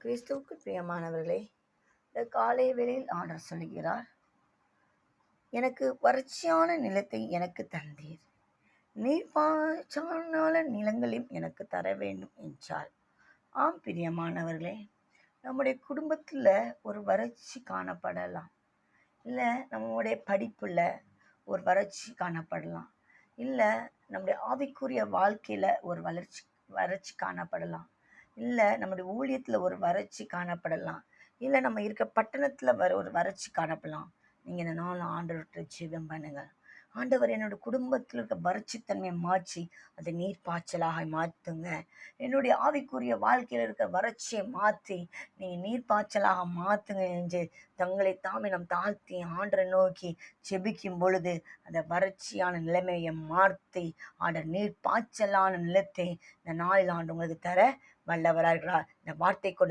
கிறிஸ்துவுக்கு பிரியமானவர்களே, இந்த காலை வேளையில் ஆண்டவர் சொல்கிறார், எனக்கு வறட்சியான நிலத்தை எனக்கு தந்தீர், நீர்ப்பாய்ச்சான நிலங்களையும் எனக்கு தர வேண்டும் என்றார். ஆம் பிரியமானவர்களே, நம்முடைய குடும்பத்தில் ஒரு வறட்சி காணப்படலாம், இல்லை நம்முடைய படிப்பில் ஒரு வறட்சி காணப்படலாம், இல்லை நம்முடைய ஆவிக்குரிய வாழ்க்கையில் ஒரு வறட்சி காணப்படலாம், இல்லை நம்முடைய ஊழியத்தில் ஒரு வறட்சி காணப்படலாம், இல்லை நம்ம இருக்க பட்டணத்தில் ஒரு வறட்சி காணப்படலாம். நீங்கள் இந்த நாள் ஆண்டவர்கிட்ட ஜெபம் பண்ணுங்க. ஆண்டவர், என்னோட குடும்பத்தில் இருக்க வறட்சித்தன்மையை மாற்றி அதை நீர் பாய்ச்சலாக மாற்றுங்க. என்னுடைய ஆவிக்குரிய வாழ்க்கையில் இருக்க வறட்சியை மாற்றி நீங்கள் நீர் பாய்ச்சலாக மாற்றுங்க என்று தங்களை தாமே நம் தாழ்த்தி ஆண்டரை நோக்கி ஜெபிக்கும் பொழுது அந்த வறட்சியான நிலைமையை மாற்றி ஆண்டர் நீர் பாய்ச்சலான நிலத்தை இந்த நாளில் ஆண்டு உங்களுக்கு தர வல்லவராகிறார். இந்த வார்த்தை கொண்டு